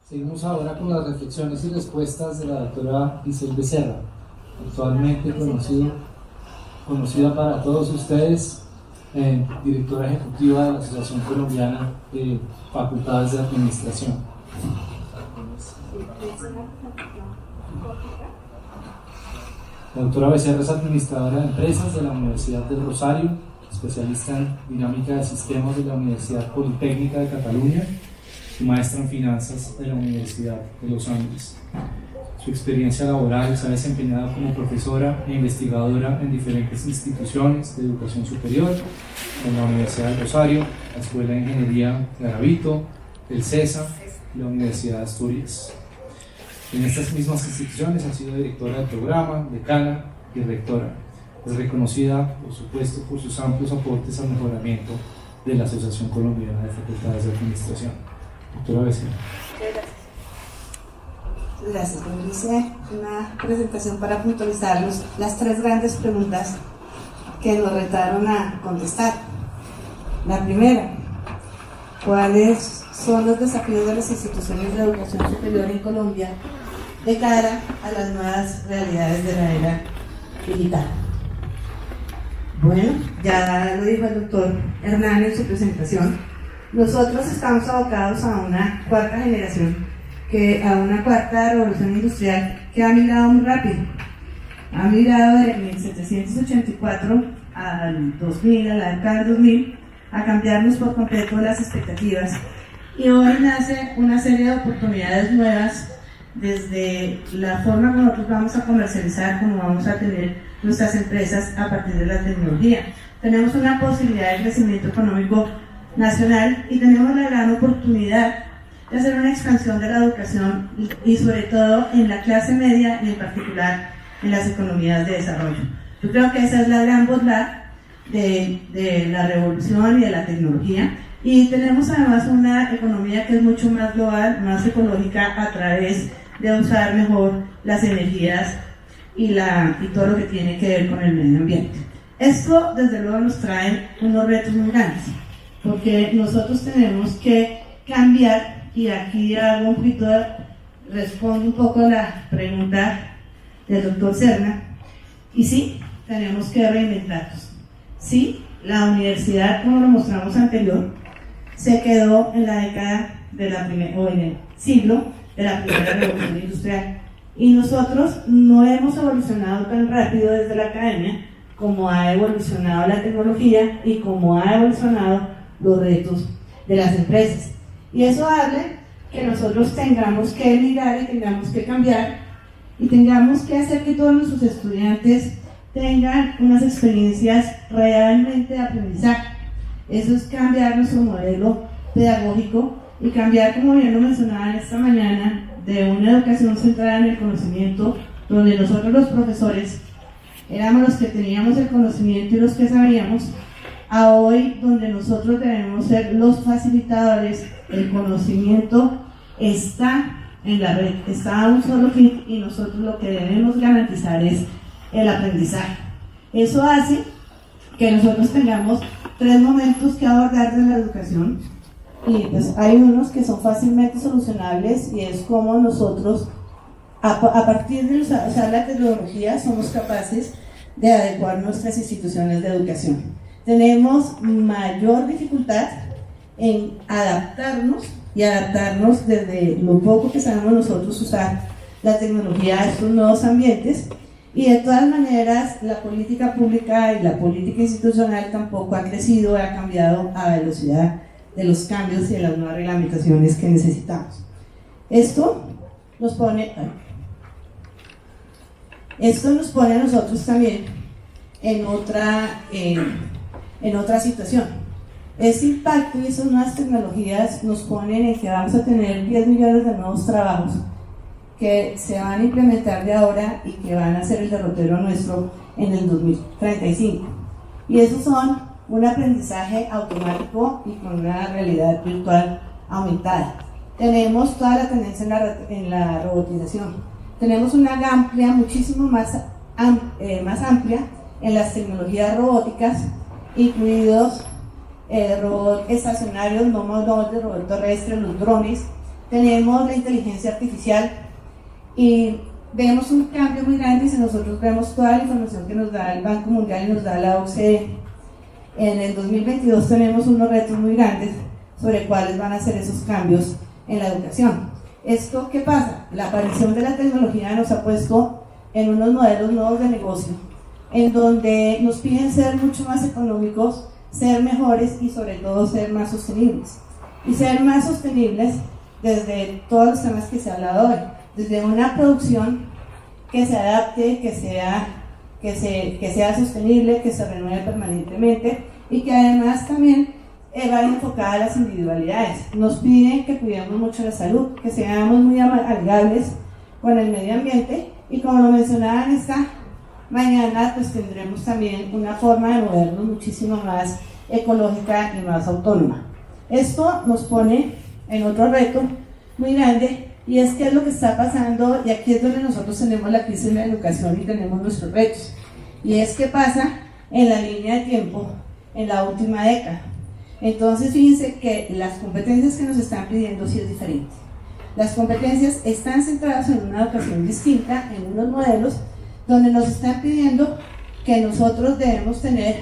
Seguimos ahora con las reflexiones y respuestas de la doctora Isel Becerra, actualmente conocida para todos ustedes, directora ejecutiva de la Asociación Colombiana de Facultades de Administración. La doctora Becerra es administradora de empresas de la Universidad del Rosario, especialista en dinámica de sistemas de la Universidad Politécnica de Cataluña y maestra en finanzas de la Universidad de los Andes. Su experiencia laboral se ha desempeñado como profesora e investigadora en diferentes instituciones de educación superior, en la Universidad del Rosario, la Escuela de Ingeniería Garavito, el CESA y la Universidad de Asturias. En estas mismas instituciones ha sido directora del programa, decana y rectora. Es reconocida, por supuesto, por sus amplios aportes al mejoramiento de la Asociación Colombiana de Facultades de Administración. Doctora Becerra. Gracias. Hice una presentación para puntualizar las tres grandes preguntas que nos retaron a contestar. La primera, ¿cuáles son los desafíos de las instituciones de educación superior en Colombia de cara a las nuevas realidades de la era digital? Bueno, ya lo dijo el doctor Hernán en su presentación. Nosotros estamos abocados a una cuarta generación, a una cuarta revolución industrial que ha migrado muy rápido. Ha migrado de 1784 al 2000, a la década del 2000, a cambiarnos por completo las expectativas. Y hoy nace una serie de oportunidades nuevas desde la forma como nosotros vamos a comercializar, como vamos a tener nuestras empresas a partir de la tecnología. Tenemos una posibilidad de crecimiento económico nacional y tenemos la gran oportunidad de hacer una expansión de la educación y sobre todo en la clase media y en particular en las economías de desarrollo. Yo creo que esa es la gran bondad de la revolución y de la tecnología, y tenemos además una economía que es mucho más global, más ecológica, a través de usar mejor las energías y todo lo que tiene que ver con el medio ambiente. Esto desde luego nos trae unos retos muy grandes, porque nosotros tenemos que cambiar, y aquí hago un poquito, respondo un poco a la pregunta del doctor Serna, y sí, tenemos que reinventarnos. Sí, la universidad, como lo mostramos anterior, se quedó en la década o en el siglo de la primera revolución industrial, y nosotros no hemos evolucionado tan rápido desde la academia como ha evolucionado la tecnología y como ha evolucionado los retos de las empresas. Y eso hace que nosotros tengamos que migrar y tengamos que cambiar y tengamos que hacer que todos nuestros estudiantes tengan unas experiencias realmente de aprendizaje. Eso es cambiar nuestro modelo pedagógico y cambiar, como bien lo mencionaban esta mañana, de una educación centrada en el conocimiento, donde nosotros los profesores éramos los que teníamos el conocimiento y los que sabíamos, a hoy donde nosotros debemos ser los facilitadores. El conocimiento está en la red, está a un solo clic, y nosotros lo que debemos garantizar es el aprendizaje. Eso hace que nosotros tengamos tres momentos que abordar de la educación, y pues hay unos que son fácilmente solucionables, y es como nosotros a partir de usar la tecnología somos capaces de adecuar nuestras instituciones de educación. Tenemos mayor dificultad en adaptarnos desde lo poco que sabemos nosotros usar la tecnología a estos nuevos ambientes, y de todas maneras la política pública y la política institucional tampoco ha crecido, ha cambiado a velocidad de los cambios y de las nuevas reglamentaciones que necesitamos. Esto nos pone a nosotros también en otra situación. Ese impacto y esas nuevas tecnologías nos ponen en que vamos a tener 10 millones de nuevos trabajos que se van a implementar de ahora y que van a ser el derrotero nuestro en el 2035. Y esos son un aprendizaje automático y con una realidad virtual aumentada. Tenemos toda la tendencia en la robotización. Tenemos una amplia, muchísimo más amplia en las tecnologías robóticas, incluidos robots estacionarios, no robots de robot terrestre, los drones, tenemos la inteligencia artificial y vemos un cambio muy grande si nosotros vemos toda la información que nos da el Banco Mundial y nos da la OCDE. En el 2022 tenemos unos retos muy grandes sobre cuáles van a ser esos cambios en la educación. ¿Esto qué pasa? La aparición de la tecnología nos ha puesto en unos modelos nuevos de negocio, en donde nos piden ser mucho más económicos, ser mejores y sobre todo ser más sostenibles. Y ser más sostenibles desde todos los temas que se ha hablado hoy, desde una producción que se adapte, que sea sostenible, que se renueve permanentemente y que además también va enfocada a las individualidades. Nos piden que cuidemos mucho la salud, que seamos muy amigables con el medio ambiente y como lo mencionaban esta mañana, pues tendremos también una forma de movernos muchísimo más ecológica y más autónoma. Esto nos pone en otro reto muy grande y es qué es lo que está pasando, y aquí es donde nosotros tenemos la crisis en la educación y tenemos nuestros retos, y es qué pasa en la línea de tiempo en la última década. Entonces fíjense que las competencias que nos están pidiendo sí es diferente. Las competencias están centradas en una educación distinta, en unos modelos donde nos están pidiendo que nosotros debemos tener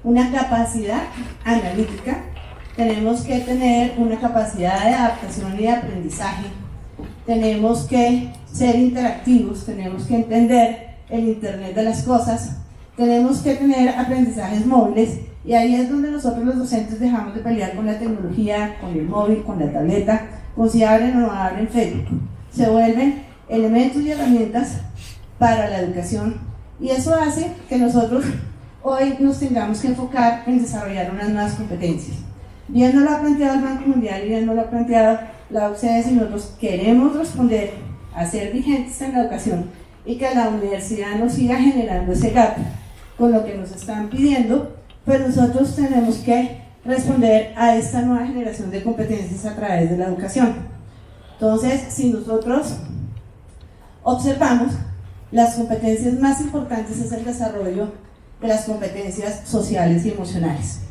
una capacidad analítica, tenemos que tener una capacidad de adaptación y de aprendizaje, tenemos que ser interactivos, tenemos que entender el Internet de las cosas, tenemos que tener aprendizajes móviles, y ahí es donde nosotros los docentes dejamos de pelear con la tecnología, con el móvil, con la tableta, con si abren o no abren Facebook. Se vuelven elementos y herramientas para la educación, y eso hace que nosotros hoy nos tengamos que enfocar en desarrollar unas nuevas competencias. Bien no lo ha planteado el Banco Mundial y bien no lo ha planteado la OCDE, si nosotros queremos responder a ser vigentes en la educación y que la universidad nos siga generando ese gap con lo que nos están pidiendo, pues nosotros tenemos que responder a esta nueva generación de competencias a través de la educación. Entonces, si nosotros observamos, las competencias más importantes es el desarrollo de las competencias sociales y emocionales,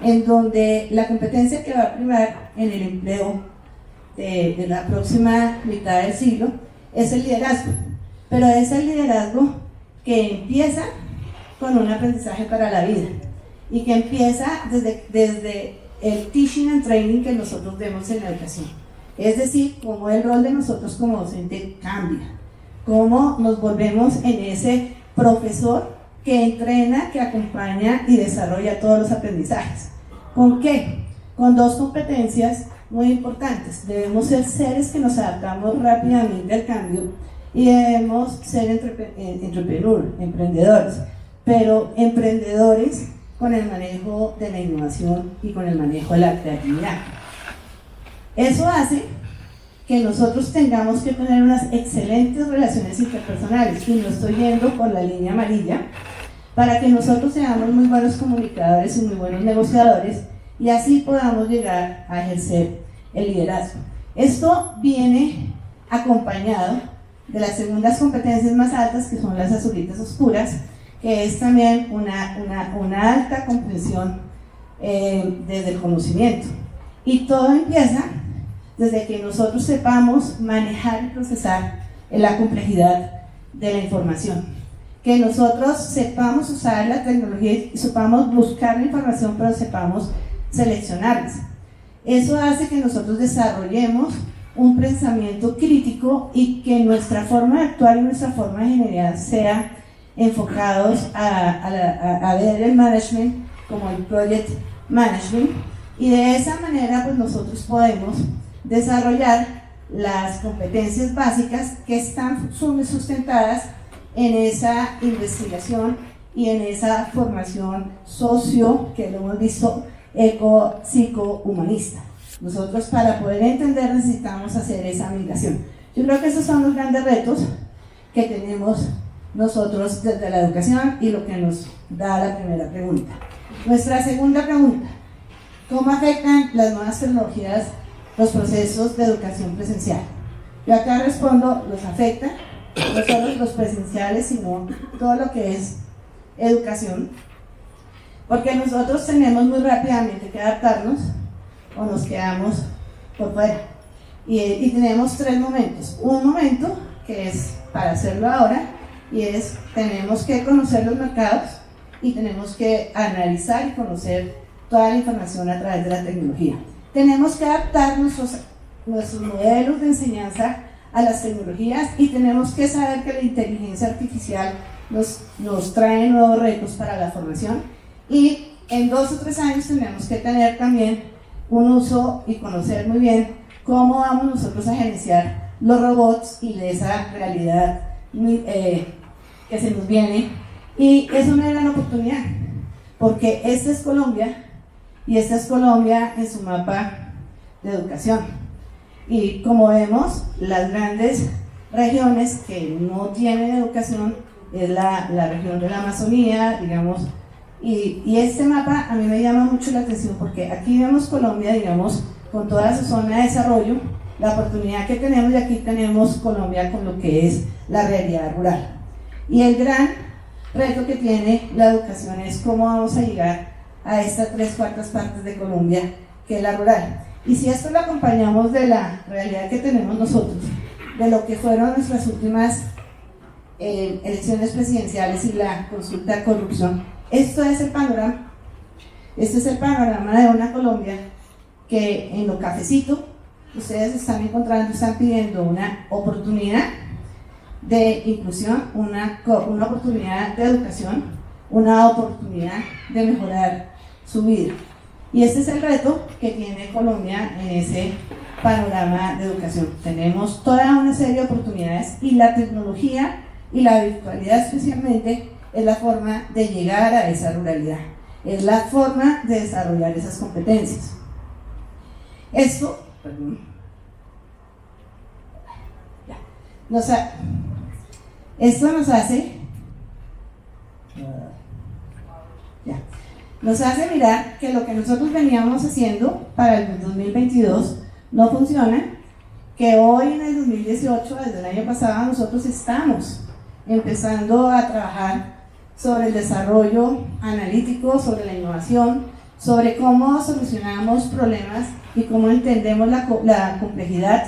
en donde la competencia que va a primar en el empleo de la próxima mitad del siglo es el liderazgo, pero es el liderazgo que empieza con un aprendizaje para la vida y que empieza desde el teaching and training que nosotros vemos en la educación, es decir, cómo el rol de nosotros como docente cambia, cómo nos volvemos en ese profesor que entrena, que acompaña y desarrolla todos los aprendizajes. ¿Con qué? Con dos competencias muy importantes. Debemos ser seres que nos adaptamos rápidamente al cambio y debemos ser emprendedores, pero emprendedores con el manejo de la innovación y con el manejo de la creatividad. Eso hace que nosotros tengamos que tener unas excelentes relaciones interpersonales, y no estoy yendo por la línea amarilla, para que nosotros seamos muy buenos comunicadores y muy buenos negociadores y así podamos llegar a ejercer el liderazgo. Esto viene acompañado de las segundas competencias más altas, que son las azulitas oscuras, que es también una alta comprensión desde el conocimiento. Y todo empieza desde que nosotros sepamos manejar y procesar la complejidad de la información, que nosotros sepamos usar la tecnología y sepamos buscar la información, pero sepamos seleccionarlas. Eso hace que nosotros desarrollemos un pensamiento crítico y que nuestra forma de actuar y nuestra forma de generar sea enfocados a ver el management como el project management, y de esa manera pues nosotros podemos desarrollar las competencias básicas que están sustentadas en esa investigación y en esa formación que lo hemos visto, psicohumanista. Nosotros, para poder entender, necesitamos hacer esa migración. Yo creo que esos son los grandes retos que tenemos nosotros desde la educación y lo que nos da la primera pregunta. Nuestra segunda pregunta: ¿cómo afectan las nuevas tecnologías los procesos de educación presencial? Yo acá respondo, los afecta, no solo los presenciales, sino todo lo que es educación, porque nosotros tenemos muy rápidamente que adaptarnos o nos quedamos por fuera. Y tenemos 3 momentos. Un momento que es para hacerlo ahora, y es tenemos que conocer los mercados y tenemos que analizar y conocer toda la información a través de la tecnología. Tenemos que adaptar nuestros modelos de enseñanza a las tecnologías y tenemos que saber que la inteligencia artificial nos trae nuevos retos para la formación, y en 2 o 3 años tenemos que tener también un uso y conocer muy bien cómo vamos nosotros a gerenciar los robots y de esa realidad que se nos viene. Y es una gran oportunidad, porque esta es Colombia, y esta es Colombia en su mapa de educación. Y como vemos, las grandes regiones que no tienen educación es la región de la Amazonía, digamos, y este mapa a mí me llama mucho la atención, porque aquí vemos Colombia, digamos, con toda su zona de desarrollo, la oportunidad que tenemos, y aquí tenemos Colombia con lo que es la realidad rural. Y el gran reto que tiene la educación es cómo vamos a llegar a estas 3/4 partes de Colombia, que es la rural. Y si esto lo acompañamos de la realidad que tenemos nosotros, de lo que fueron nuestras últimas elecciones presidenciales y la consulta de corrupción, esto es el panorama. Este es el panorama de una Colombia que en lo cafecito ustedes están encontrando, están pidiendo una oportunidad de inclusión, una oportunidad de educación, una oportunidad de mejorar su vida. Y este es el reto que tiene Colombia en ese panorama de educación. Tenemos toda una serie de oportunidades, y la tecnología y la virtualidad especialmente es la forma de llegar a esa ruralidad, es la forma de desarrollar esas competencias. Esto nos hace mirar que lo que nosotros veníamos haciendo para el 2022 no funciona, que hoy en el 2018, desde el año pasado, nosotros estamos empezando a trabajar sobre el desarrollo analítico, sobre la innovación, sobre cómo solucionamos problemas y cómo entendemos la complejidad,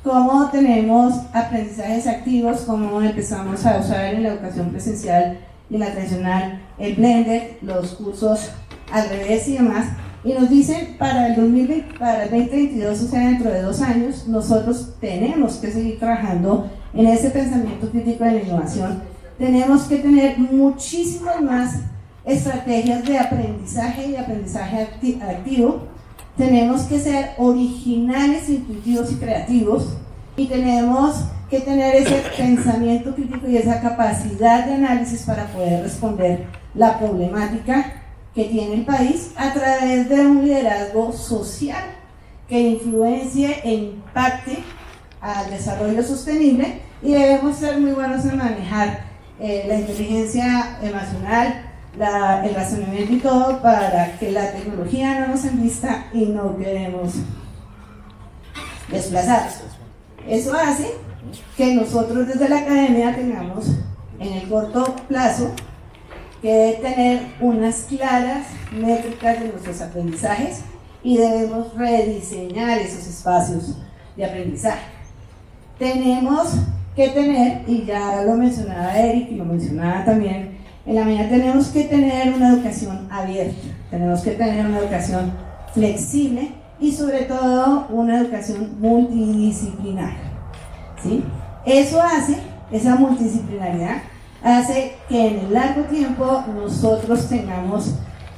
cómo tenemos aprendizajes activos, cómo empezamos a usar en la educación presencial y en la tradicional el blended, los cursos al revés y demás. Y nos dicen para el 2022, o sea, dentro de 2 años, nosotros tenemos que seguir trabajando en ese pensamiento crítico de la innovación. Tenemos que tener muchísimas más estrategias de aprendizaje y de aprendizaje activo. Tenemos que ser originales, intuitivos y creativos, y tenemos que tener ese pensamiento crítico y esa capacidad de análisis para poder responder la problemática que tiene el país a través de un liderazgo social que influencie e impacte al desarrollo sostenible, y debemos ser muy buenos en manejar la inteligencia emocional, el razonamiento y todo, para que la tecnología no nos envista y no quedemos desplazados. Eso hace que nosotros desde la academia tengamos en el corto plazo que tener unas claras métricas de nuestros aprendizajes, y debemos rediseñar esos espacios de aprendizaje. Tenemos que tener, y ya lo mencionaba Eric y lo mencionaba también en la mañana, tenemos que tener una educación abierta, tenemos que tener una educación flexible y sobre todo una educación multidisciplinar, ¿sí? Eso hace, esa multidisciplinaridad hace que en el largo tiempo nosotros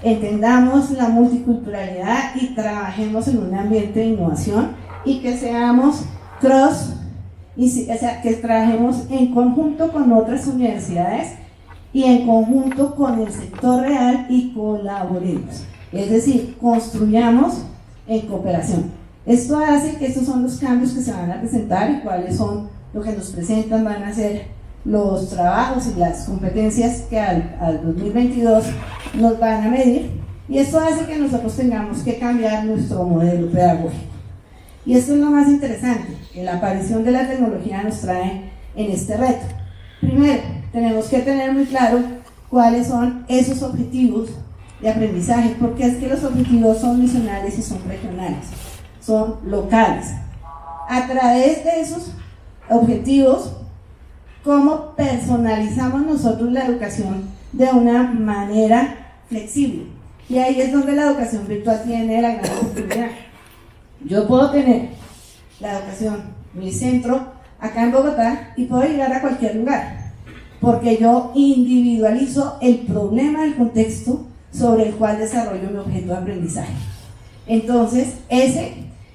entendamos la multiculturalidad y trabajemos en un ambiente de innovación, y que seamos o sea, que trabajemos en conjunto con otras universidades y en conjunto con el sector real y colaboremos, es decir, construyamos en cooperación. Esto hace que estos son los cambios que se van a presentar, y cuáles son lo que nos presentan van a ser los trabajos y las competencias que al 2022 nos van a medir, y esto hace que nosotros tengamos que cambiar nuestro modelo pedagógico. Y esto es lo más interesante, que la aparición de la tecnología nos trae en este reto. Primero, tenemos que tener muy claro cuáles son esos objetivos de aprendizaje, porque es que los objetivos son misionales y son regionales, son locales. a través de esos objetivos, cómo personalizamos nosotros la educación de una manera flexible. Y ahí es donde la educación virtual tiene la gran oportunidad. Yo puedo tener la educación, mi centro, acá en Bogotá, y puedo llegar a cualquier lugar, porque yo individualizo el problema del contexto sobre el cual desarrollo mi objeto de aprendizaje. Entonces, esa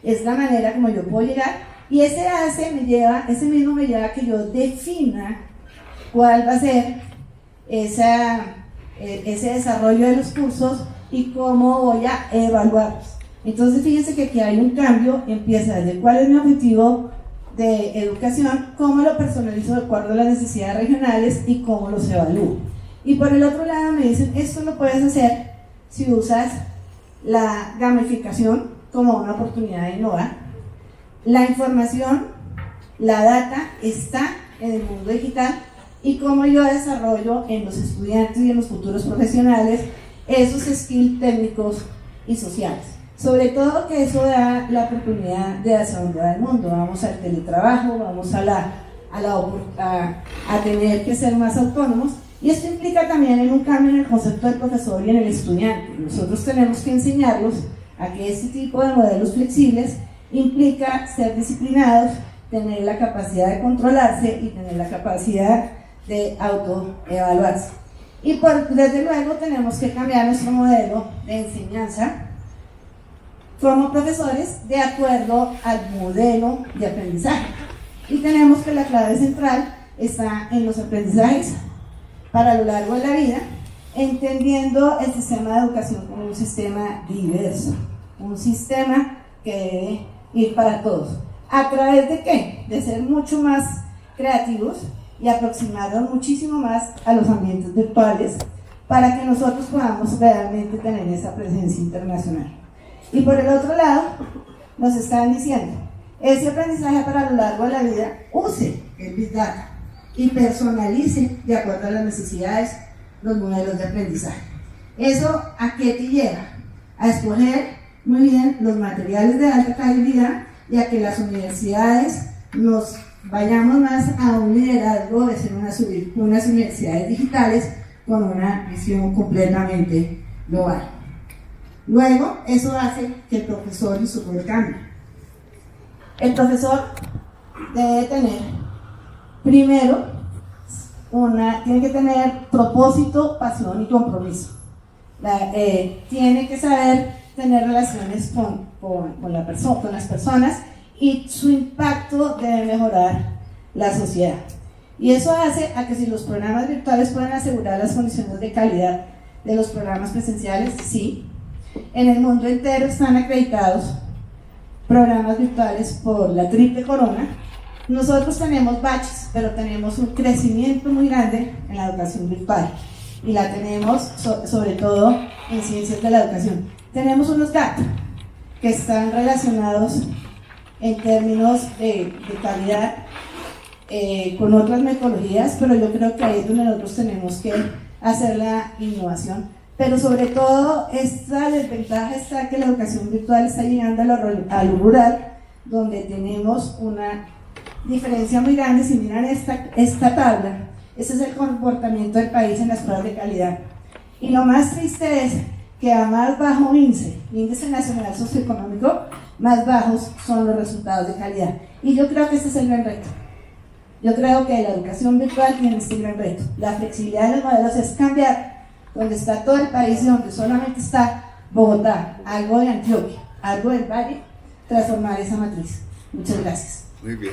es la manera como yo puedo llegar, y ese mismo me lleva a que yo defina cuál va a ser ese desarrollo de los cursos y cómo voy a evaluarlos. Entonces, fíjense que aquí hay un cambio, empieza desde cuál es mi objetivo de educación, cómo lo personalizo de acuerdo a las necesidades regionales y cómo los evalúo. Y por el otro lado me dicen, esto lo puedes hacer si usas la gamificación como una oportunidad de innovar. La información, la data está en el mundo digital, y cómo yo desarrollo en los estudiantes y en los futuros profesionales esos skills técnicos y sociales. Sobre todo que eso da la oportunidad de hacia dónde va el mundo. Vamos al teletrabajo, vamos a tener que ser más autónomos, y esto implica también en un cambio en el concepto del profesor y en el estudiante. Nosotros tenemos que enseñarlos a que este tipo de modelos flexibles implica ser disciplinados, tener la capacidad de controlarse y tener la capacidad de autoevaluarse. Y desde luego tenemos que cambiar nuestro modelo de enseñanza como profesores de acuerdo al modelo de aprendizaje. Y tenemos que la clave central está en los aprendizajes para lo largo de la vida, entendiendo el sistema de educación como un sistema diverso, un sistema que debe ir para todos. ¿A través de qué? De ser mucho más creativos y aproximarnos muchísimo más a los ambientes virtuales para que nosotros podamos realmente tener esa presencia internacional. Y por el otro lado, nos están diciendo, ese aprendizaje para lo largo de la vida, use el Big Data y personalice de acuerdo a las necesidades los modelos de aprendizaje. ¿Eso a qué te lleva? A escoger muy bien los materiales de alta calidad, y a que las universidades nos vayamos más a un liderazgo de ser unas universidades digitales con una visión completamente global. Luego, eso hace que el profesor y su rol cambie. El profesor debe tener, primero, tiene que tener propósito, pasión y compromiso. Tiene que saber tener relaciones con las personas, y su impacto debe mejorar la sociedad. Y eso hace a que si los programas virtuales pueden asegurar las condiciones de calidad de los programas presenciales, sí. En el mundo entero están acreditados programas virtuales por la triple corona. Nosotros tenemos baches, pero tenemos un crecimiento muy grande en la educación virtual, y la tenemos sobre todo en ciencias de la educación. Tenemos unos gaps que están relacionados en términos de calidad con otras metodologías, pero yo creo que ahí es donde nosotros tenemos que hacer la innovación. Pero sobre todo, esta desventaja está que la educación virtual está llegando a lo rural, donde tenemos una diferencia muy grande. Si miran esta tabla, ese es el comportamiento del país en las pruebas de calidad. Y lo más triste es que a más bajo índice nacional socioeconómico, más bajos son los resultados de calidad. Y yo creo que este es el gran reto. Yo creo que la educación virtual tiene este gran reto. La flexibilidad de los modelos es cambiar donde está todo el país y donde solamente está Bogotá, algo de Antioquia, algo del Valle, transformar esa matriz. Muchas gracias. Muy bien.